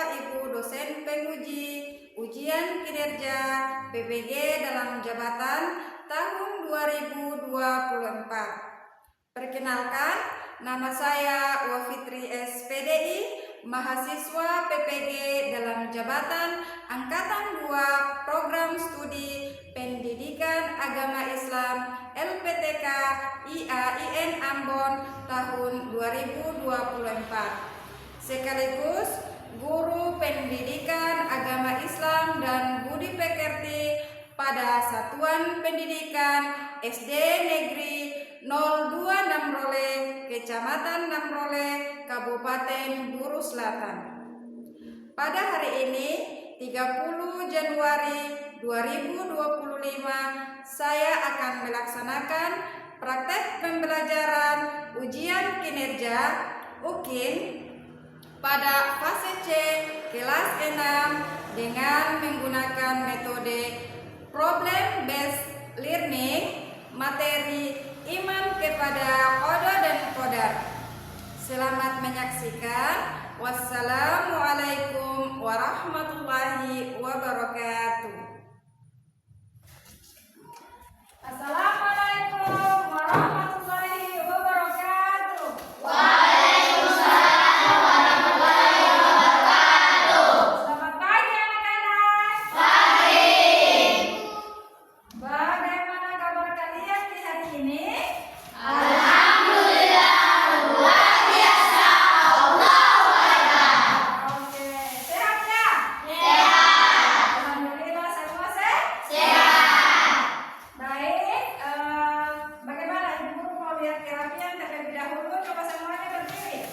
Ibu dosen penguji ujian kinerja PPG dalam jabatan tahun 2024. Perkenalkan, nama saya Wafitri SPDI, mahasiswa PPG dalam jabatan Angkatan 2 Program Studi Pendidikan Agama Islam LPTK IAIN Ambon tahun 2024. Sekaligus guru pendidikan agama Islam dan budi pekerti pada Satuan Pendidikan SD Negeri 02 Namrole, Kecamatan Namrole, Kabupaten Buru Selatan. Pada hari ini, 30 Januari 2025, saya akan melaksanakan praktek pembelajaran ujian kinerja UKIN pada fase C kelas 6 dengan menggunakan metode problem based learning materi iman kepada qada dan qadar. Selamat menyaksikan. Wassalamualaikum warahmatullahi wabarakatuh. Assalamualaikum warahmatullahi wabarakatuh. Waalaikumsalam warahmatullahi wabarakatuh. Selamat pagi anak-anak. Pagi. Bagaimana kabar kalian di hari ini? Alhamdulillah luar biasa. Allahu Akbar. Oke, sehat ya? Sehat. Alhamdulillah semua sehat. Baik, bagaimana Ibu Guru mau lihat kerapian terlebih dahulu? Coba semuanya berdiri.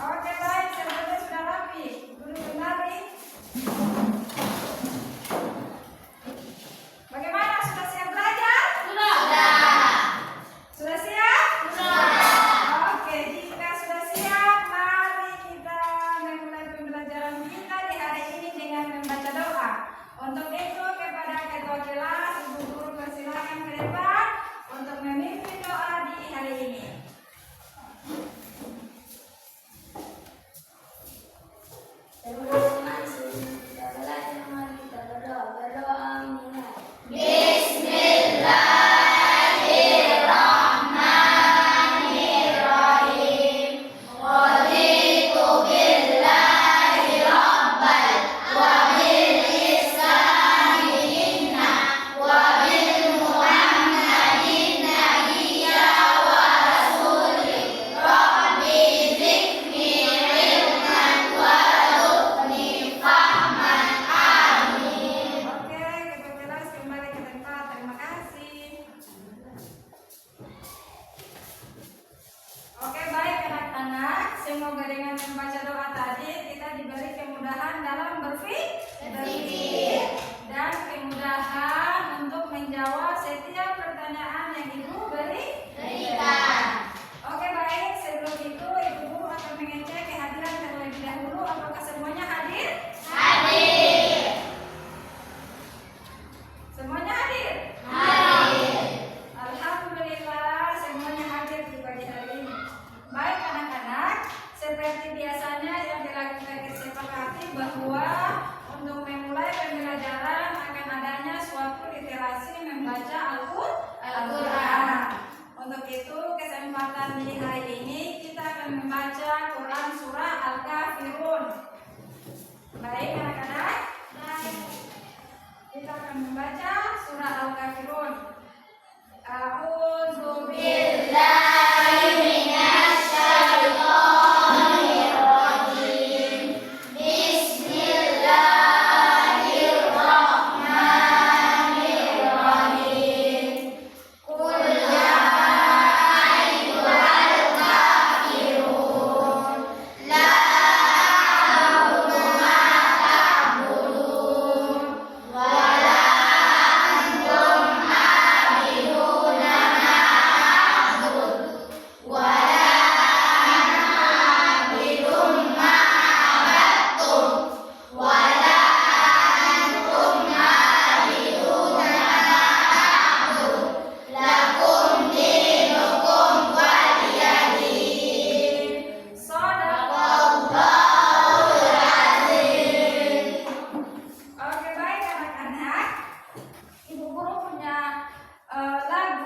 Oke, baik, semuanya sudah rapi. Guru kenali. Bagaimana? Sudah siap belajar? Sudah siap? Oke, jika sudah siap, mari kita memulai pembelajaran kita di hari ini dengan membaca doa. Untuk itu, kepada ketua kelas, Ibu Guru persilakan ke depan untuk memimpin doa di hari ini. Bismillahirrahmanirrahim. Raditu billahi rabbal wa bil islami dinna wa bil muhammadin nabiyya wa rasuli rabbi zidni ilman warzuqni fahman. Amin. Oke, ketua kelas kembali ke tempat. Terima kasih. Oke, baik anak-anak. Semoga dengan membaca doa tadi kita diberi kemudahan dalam berpikir dan kemudahan untuk menjawab setiap pertanyaan yang Ibu berikan. Oke, baik. Sebelum itu Ibu Guru akan mengecek kehadiran terlebih dahulu. Apakah semuanya hadir? Hadir. Semuanya hadir? Hadir. Alhamdulillah semuanya hadir di pagi hari ini. Baik anak-anak, seperti biasanya yang dilakukan kesepakati bahwa untuk memulai pembelajaran akan adanya suatu literasi membaca Al-Quran. Untuk itu kesempatan di hari ini kita akan membaca Quran surah Al-Kafirun. Baik anak-anak? Kita akan membaca surah Al-Kafirun. A'udzu Billahi minasyaitonir rajim. Bismillahirrahmanirrahim. Qul ya ayyuhal kafirun la a'budu ma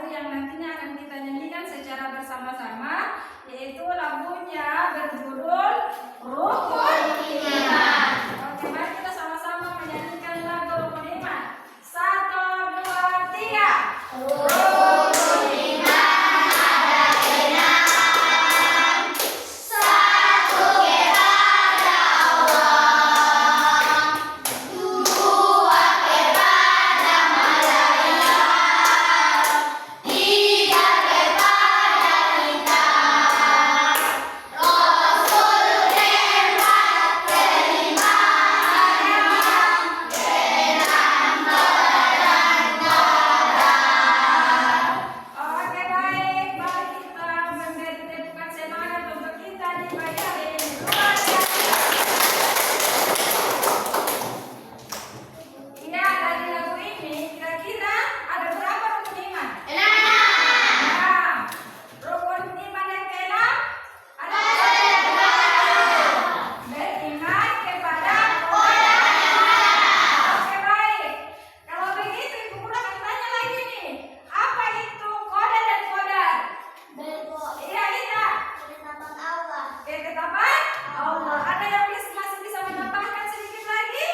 lagu yang nantinya akan kita nyanyikan secara bersama-sama, yaitu lagunya berjudul Rukun Iman. Oke, mari kita sama-sama menyanyikan lagu Rukun Iman. 1, 2, 3. Rukun iman ada enam. Satu kepada Allah, dua kepada malaikat, tiga kepada kitab, Rasul keempat keimanan, keenam badan qadar. Oke, baik, mari kita memberi tepukan semangat untuk kita di pagi hari ini. Luar biasa. Iya, dari lagu ini kira-kira ada berapa rukun iman? Enam. Rukun iman yang keenam ada beriman kepada Allah. Oke, baik. Kalau begitu Ibu Guru akan tanya lagi nih, apa itu qada dan qadar? Iya, Lita. Ketetapan Allah. Ada yang masih bisa menambahkan sedikit lagi?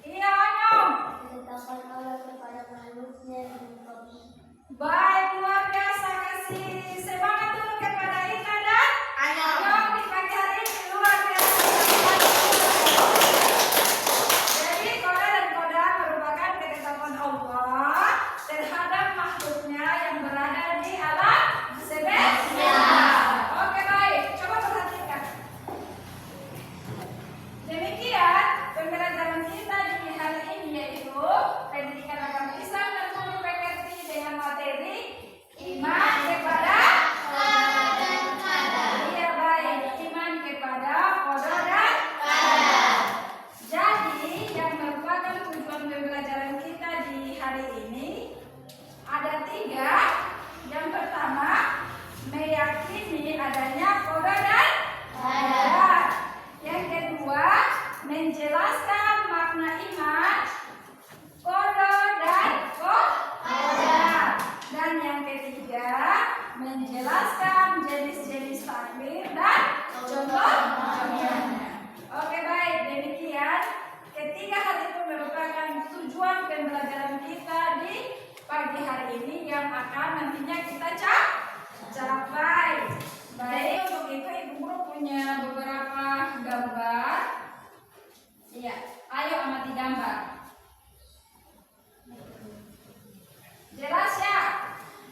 Iya, Onyom. Baik, luar biasa. Kasih semangat dulu kepada Ita dan Onyom di pagi hari ini. Luar biasa. Jadi qada dan qadar merupakan ketetapan Allah terhadap makhluknya yang berada di alam semesta. Oke, baik. Coba perhatikan. Demikian pembelajaran kita di hari ini, yaitu pendidikan agama Islam dan Guru PKT dengan materi iman kepada Iya, baik, iman kepada qada dan jadi yang merupakan tujuan pembelajaran kita di hari ini ada 3. Yang pertama, meyakini adanya qada dan qadar. Yang kedua, menjelaskan makna iman, qada dan qadar. Dan yang ketiga, menjelaskan jenis-jenis takbir dan contoh-contohnya. Oke, baik, demikian ketiga hal itu merupakan tujuan pembelajaran kita di pagi hari ini yang akan nantinya kita capai. Baik, untuk itu Ibu Guru punya beberapa gambar. Iya, ayo amati gambar. Jelas ya?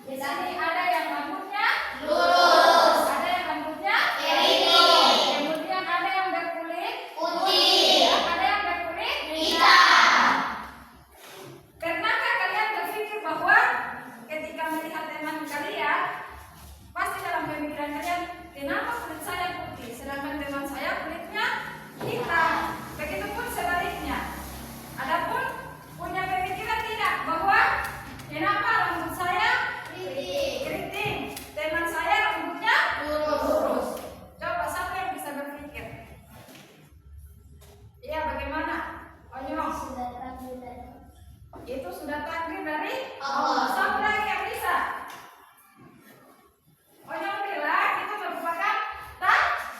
Di sini ada yang rambutnya Lurus. ada yang rambutnya Keriting. kemudian ada yang berkulit Putih. ada yang berkulit Hitam. Pernahkah kalian berpikir bahwa ketika melihat teman kalian, pasti dalam pemikiran kalian, kenapa kulit saya putih, sedangkan teman saya kulitnya hitam? Begitupun sebaliknya. Adapun punya pemikiran tidak bahwa kenapa rambut saya keriting, teman saya rambutnya lurus. Coba siapa yang bisa berpikir? Iya, bagaimana? Onyong. Itu sudah takdir dari Allah. Siapa lagi yang bisa? Onyong bilang itu merupakan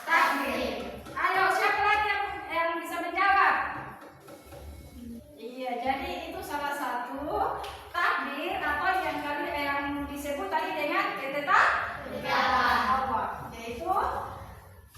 takdir. Ayo, siapa lagi yang bisa menjawab? Iya, jadi itu salah satu takdir atau yang disebut tadi dengan ketetapan Allah, yaitu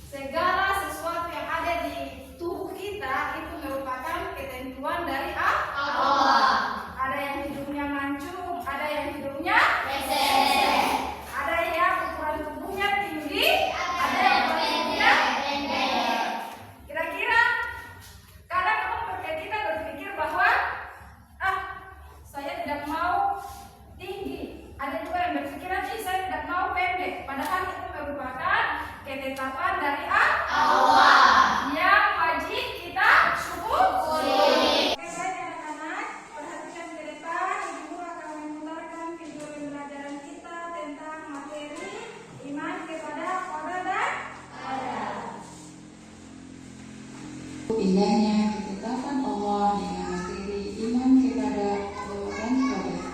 segala sesuatu yang ada di tubuh kita itu merupakan ketentuan dari Allah. Ada yang hidungnya mancung, ada yang hidungnya Besar. ada yang ukuran tubuhnya tinggi, ada yang tubuhnya pendek. Kira-kira kadang kita berpikir bahwa saya tidak mau tinggi. Ada juga yang berpikiran saya tidak mau pendek. Padahal itu merupakan ketetapan dari Allah yang wajib kita syukuri. Oke, baik anak-anak, perhatikan ke depan. Ibu akan memutarkan video pembelajaran kita tentang materi iman kepada qada dan qadar. Indahnya ketetapan Allah dengan materi iman kepada Allah dan qadar.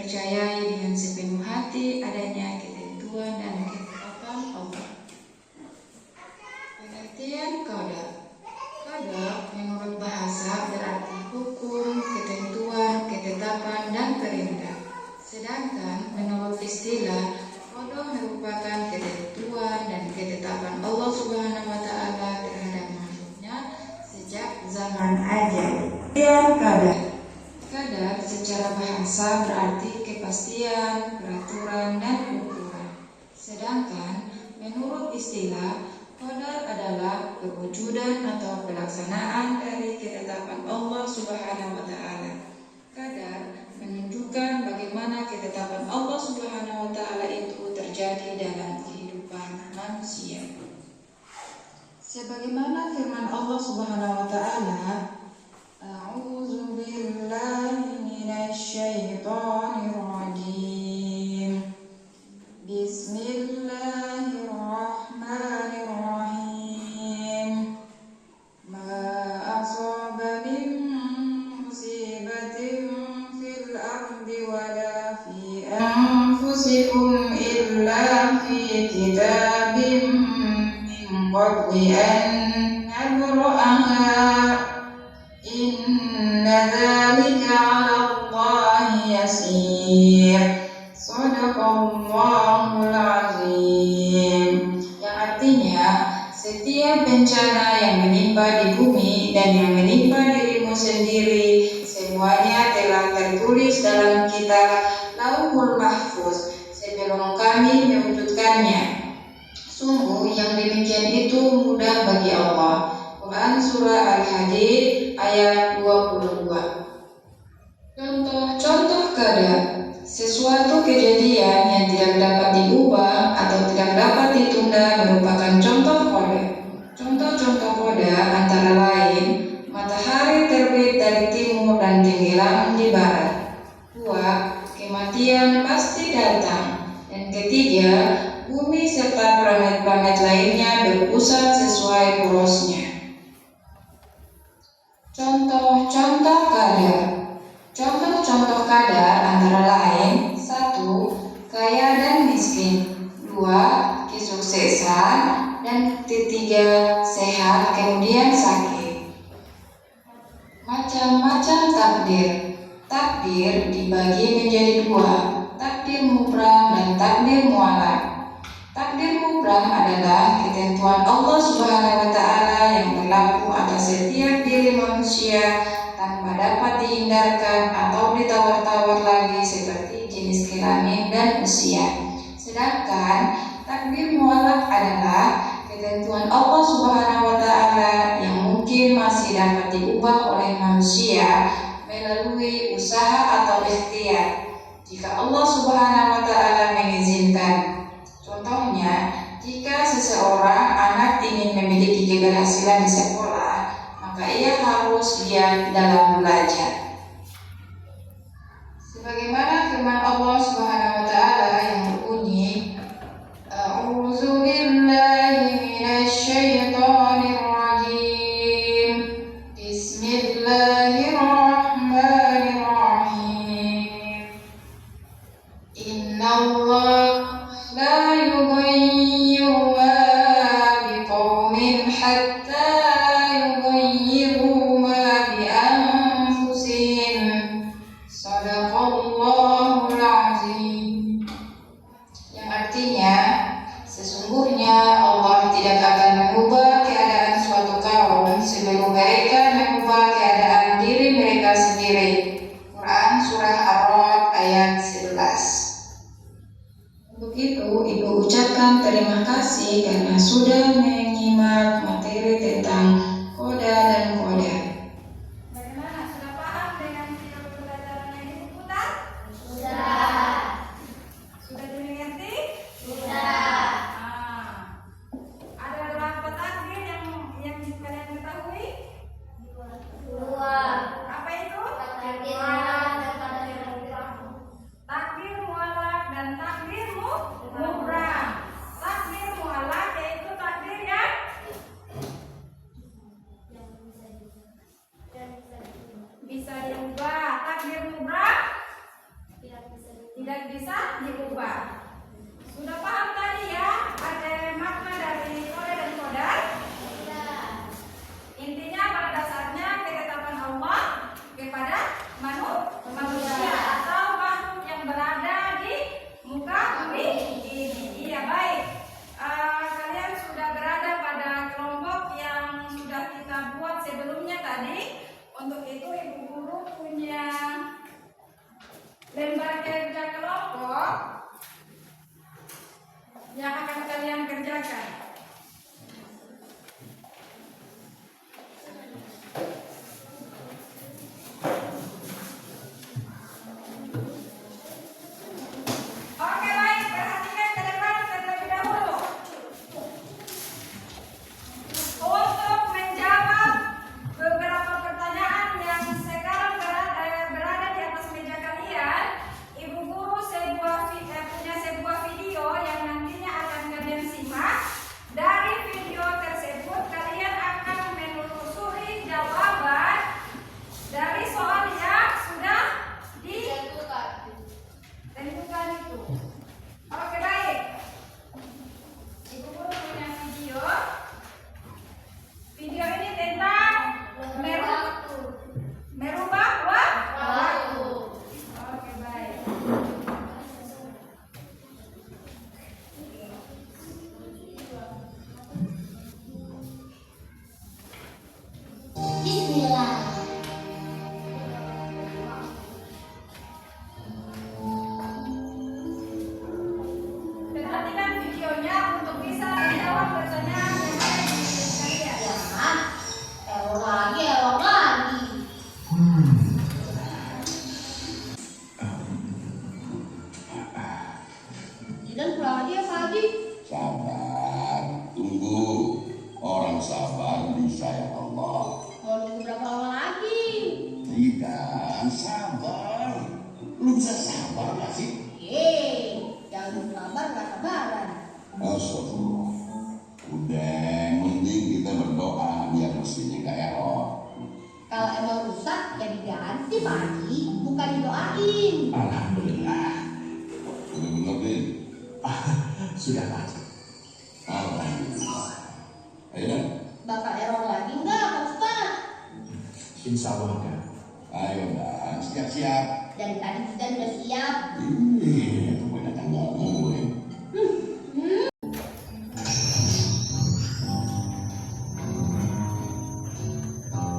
mempercayai dengan sepenuh hati adanya ketentuan dan ketetapan Allah. Pengertian qadar. Qadar menurut bahasa berarti hukum, ketentuan, ketetapan, dan perintah. Sedangkan menurut istilah, qadar merupakan ketentuan dan ketetapan Allah Subhanahu wa Ta'ala terhadap makhluknya sejak zaman ajal. Qadar secara bahasa berarti kepastian, peraturan, dan ukuran. Sedangkan menurut istilah, qadar adalah perwujudan atau pelaksanaan dari ketetapan Allah Subhanahu wa Ta'ala. Qadar menunjukkan bagaimana ketetapan Allah Subhanahu wa Ta'ala itu terjadi dalam kehidupan manusia. Sebagaimana firman Allah Subhanahu wa Ta'ala, A'udzu billahi minasyaitonir rajim. Bismillahirrahmanirrahim. Ma asaba min musibatin fil ardi wala fi anfusikum illa fi kitabim min qabli an nabra'aha. Inna dzalika 'ala Allahi yasir. Shadaqallahul azim. Yang artinya, setiap bencana yang menimpa di bumi dan yang menimpa dirimu sendiri, semuanya telah tertulis dalam kitab Lauhul Mahfuz sebelum kami mewujudkannya. Sungguh yang demikian itu mudah bagi Allah. Quran Surah Al-Hadid ayat 22. Contoh qadar. Sesuatu kejadian yang tidak dapat diubah atau tidak dapat ditunda merupakan contoh qadar. Contoh-contoh qadar antara lain, matahari terbit dari timur dan tenggelam di barat. 2. Kematian pasti datang. Dan ketiga, bumi serta planet-planet lainnya berpusat sesuai porosnya. Contoh-contoh qadar. Contoh-contoh qadar antara lain: 1. Kaya dan miskin. 2. Kesuksesan. Dan 3. Sehat kemudian sakit. Macam-macam takdir. Takdir dibagi menjadi 2, takdir mubram dan takdir mualak. Takdir mubram adalah ketentuan Allah Subhanahu wa Ta'ala yang berlaku atas setiap diri manusia tanpa dapat dihindarkan atau ditawar-tawar lagi seperti jenis kelamin dan usia. Sedangkan takdir mualak adalah ketentuan Allah Subhanahu wa Ta'ala yang mungkin masih dapat diubah oleh manusia melalui usaha atau ikhtiar jika Allah Subhanahu wa Ta'ala mengizinkan. Contohnya, jika seseorang anak ingin memiliki keberhasilan di sekolah, maka ia harus giat dalam belajar. Sebagaimana firman Allah Subhanahu wa Ta'ala yang berbunyi, A'udzu billahi minasyaitonir rajim. Bismillahirrahmanirrahim. Innallaha la yughayyiru ma biqaumin hatta yughayyiru ma bi anfusihim. Shadaqallahul azim. tidak bisa diubah. Sudah paham tadi ya ada makna dari kode dan kodar? Intinya pada dasarnya ketetapan Allah kepada manusia atau makhluk yang berada di muka bumi ini. Iya, baik. Kalian sudah berada pada kelompok yang sudah kita buat sebelumnya tadi. Untuk itu Ibu Guru punya lembar kerja kelompok yang akan kalian kerjakan. Oke, baik, perhatikan ke depan terlebih dahulu. Untuk menjawab beberapa pertanyaan yang sekarang berada di atas meja kalian, Ibu Guru punya sebuah video yang nantinya akan kalian simak. Dari video tersebut kalian akan menelusuri jawaban dari soal yang sudah ditentukan itu. Oke, baik. Ibu Guru punya video. Video ini tentang merubah waktu. Oke, baik. Bismillah. Perhatikan videonya untuk bisa menjawab pertanyaan yang ada di kalian. Ya, elok lagi. Jidan pulang aja ya Pak Haji. Sabar, tunggu. Orang sabar disayang Allah. Mau nunggu berapa lama lagi? Tidak, sabar. Lu bisa sabar gak sih? Jangan sabar, gak sabaran. Astagfirullah. Udah, mending kita berdoa biar mesinnya gak error. Kalau emang rusak, ya diganti Pak Haji, bukan didoain. Alhamdulillah. Udah bener, Din? Sudah Pak. Alhamdulillah. Ayo dah. Bakal error lagi enggak Pak Ustaz? Insya Allah kan. Ayo dah, siap-siap. Dari tadi kita udah siap. Itu banyak yang ngomong.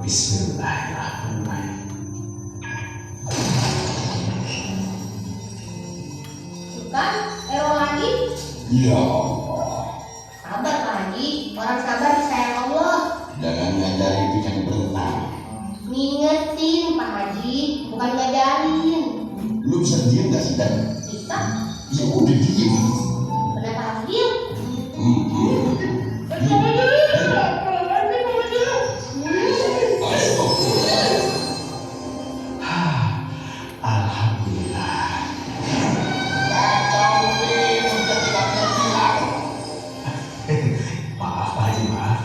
Bismillahirrahmanirrahim. Tuh kan, error lagi. Ya Allah. Sabar Pak Haji, orang sabar disayang Allah. Jangan ngajari kita berenang. Ngingetin Pak Haji, bukan ngajarin. Lu bisa diem gak sih, Dan? Bisa? Ya udah diem. Kenapa harus diem? Alhamdulillah. Kacau nih, udah tidak bilang. Maaf Pak Haji, maaf.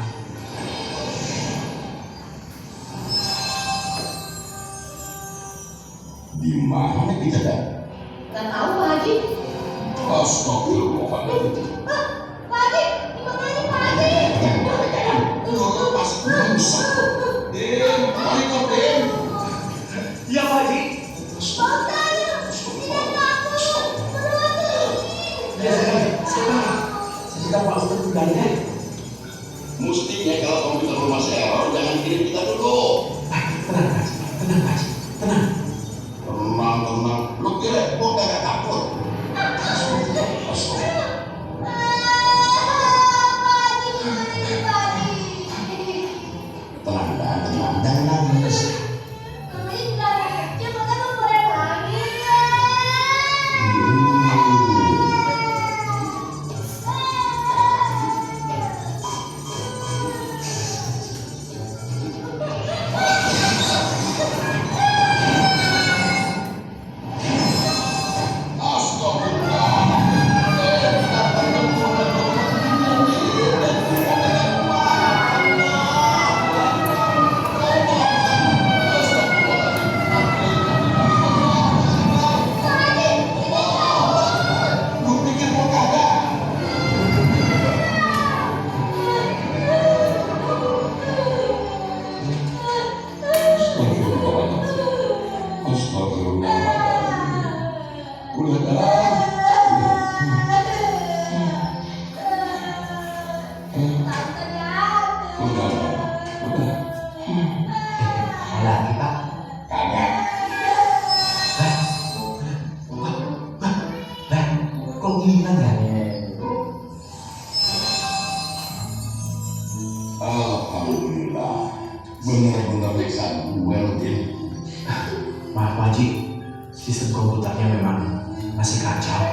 Di mana kita, Dan? Gak tahu Pak Haji. Astagfirullahaladzim. Pak Haji, gimana nih Pak Haji? Jangan. Lu lepas bangsa. Dim, balik Dim. Iya Pak Haji. Ya saya kita Pak Ustaz kembali. Mestinya kalau komputer lu masih error, jangan kirim kita dulu. Tenang Pak Haji, tenang Pak Haji, tenang. Tenang. Lu kira gua gak takut? Astagfirullah. Tenang, Dan, tenang. Jangan nangis. Udah dah. Udah. Lagi Pak. Kagak. Kok hilang ya? Alhamdulillah. Benar-benar lisan gue Din. Maaf Pak Haji, sistem komputernya memang masih kacau.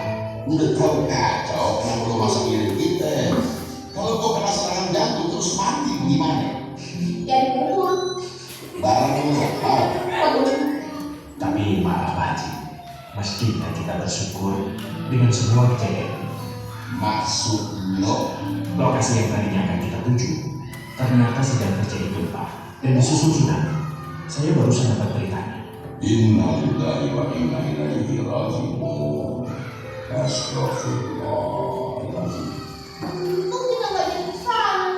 Udah tau kacau, kenapa lo masak lirik kita? Kalau kau kena serangan jantung terus mati gimana? Ya dikubur. Barang lo nggak tahu. Tapi maaf Pak Haji, mestinya kita bersyukur dengan semua kejadian. Maksud lo? Lokasi yang tadinya akan kita tuju ternyata sedang terjadi gempa dan disusul tsunami. Saya barusan dapat beritanya. Innalillahi wa inna ilaihi raji'un. Astagfirullahaladzim. Untung kita nggak jadi kesana.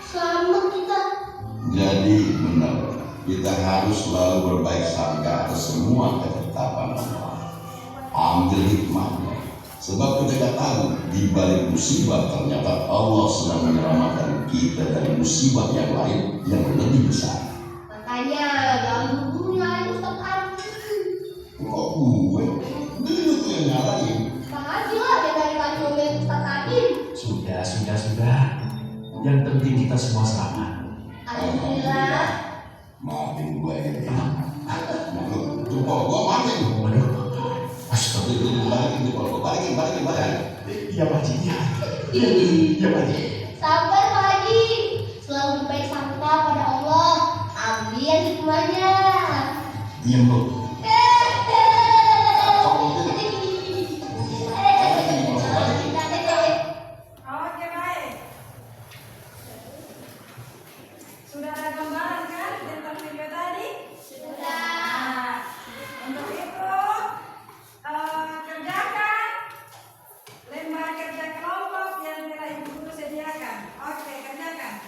Selamat kita. Jadi benar, kita harus selalu berbaik sangka atas semua ketetapan Allah. Ambil hikmahnya. Sebab kita tahu di balik musibah ternyata Allah sedang menyelamatkan kita dari musibah yang lain yang lebih besar. Makanya jangan buru-buru nyalain Ustaz Haji. Kok gue? Ini lu tuh yang nyalain. Ustaz Haji lah yang dari tadi ngomongin Ustaz Haji. Sudah. Yang penting kita semua selamat. Alhamdulillah. Maafin gue ya. Tuh kok gue maafin. Waduh, astaga. Balikin. Iya Pak Haji, iya Pak Haji. Sabar Pak Haji. Selalu berbaik sangka pada Allah. Ambil hikmahnya. Diam lo. Oke, baik. Sudah ada gambaran kan tentang video tadi? Nah, untuk itu kerjakan lembar kerja kelompok yang telah Ibu Guru sediakan. Oke, kerjakan.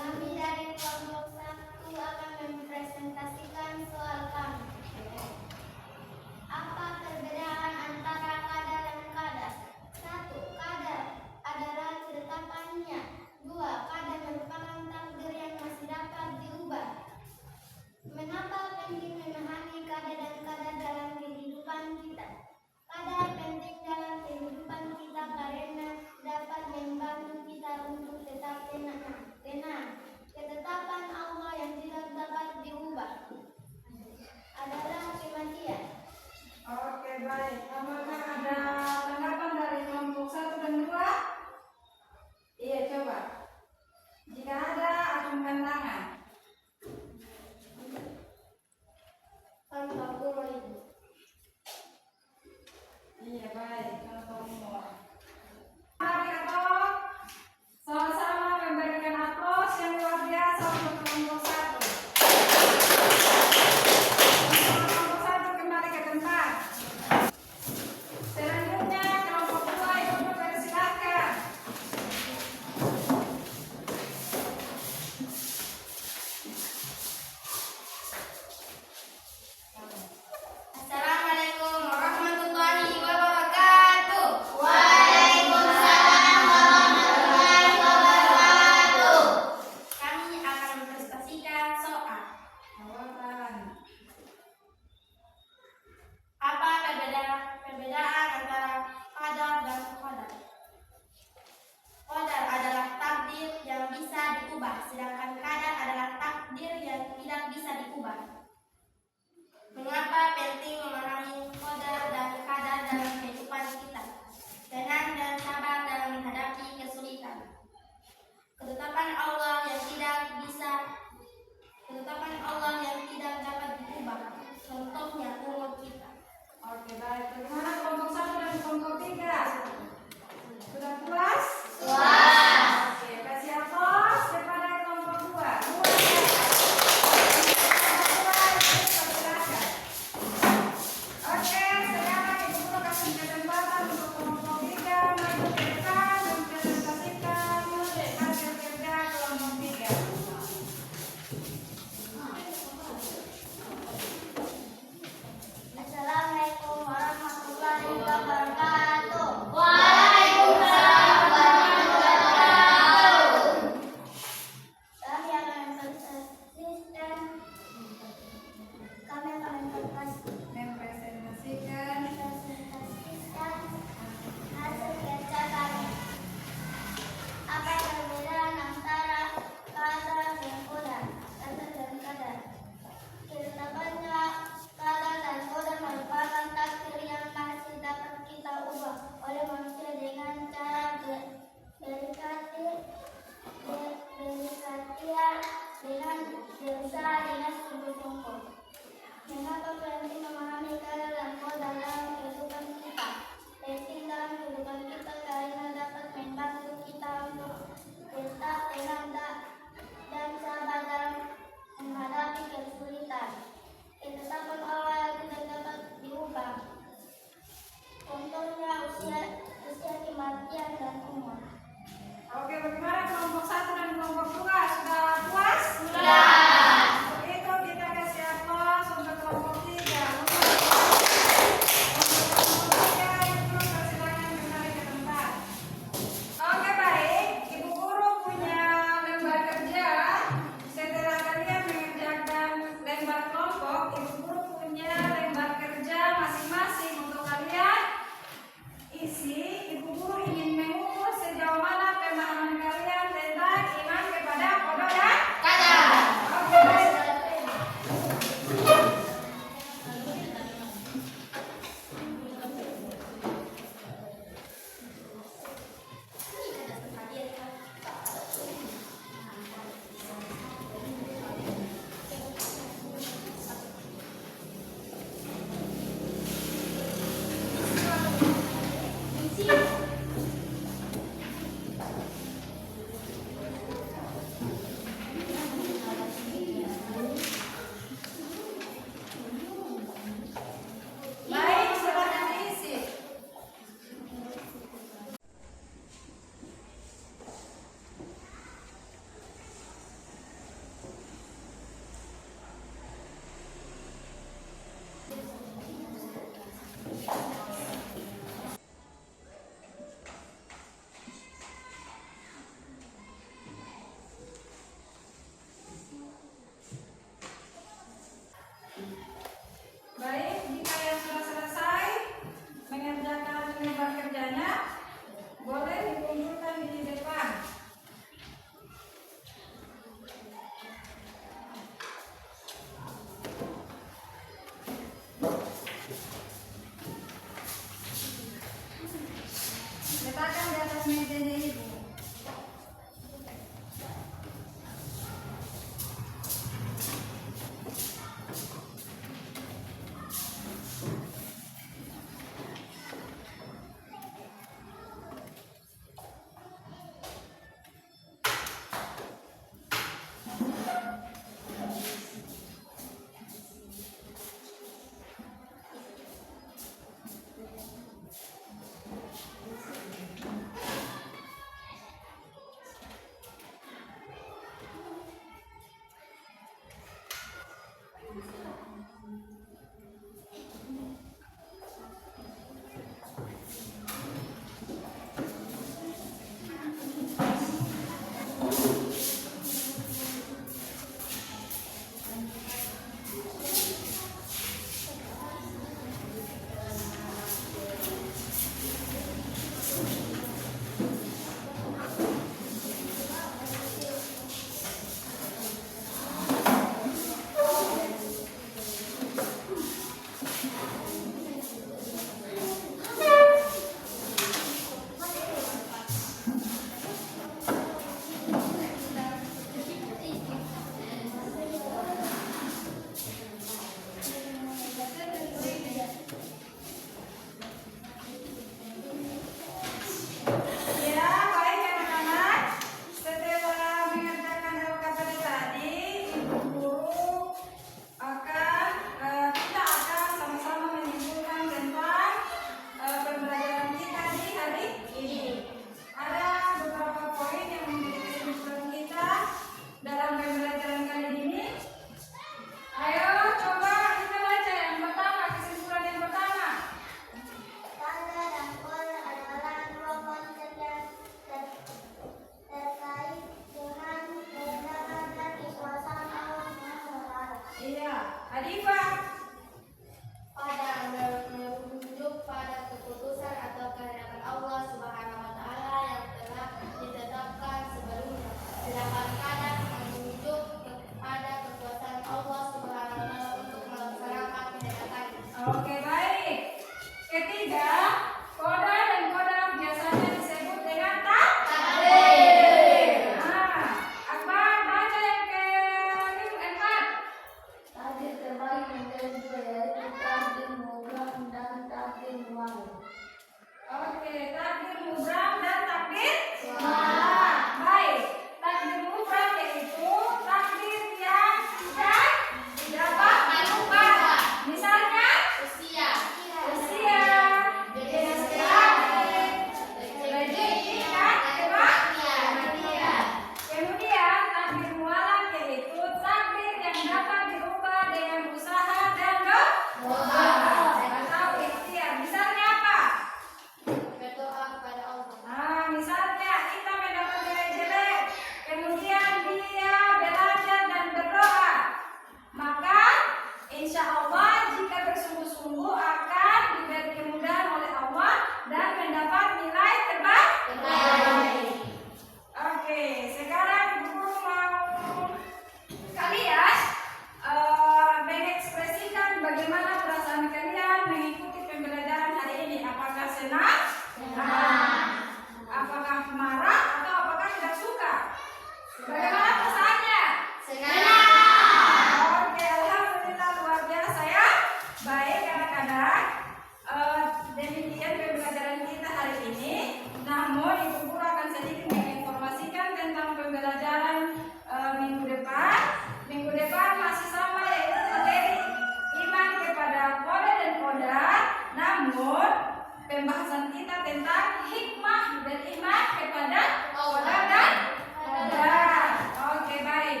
kita tentang hikmah beriman kepada Allah dan Qadar. Oke, baik.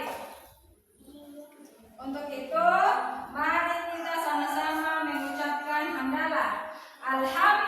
Untuk itu, mari kita sama-sama mengucapkan hamdalah. Alhamdulillah.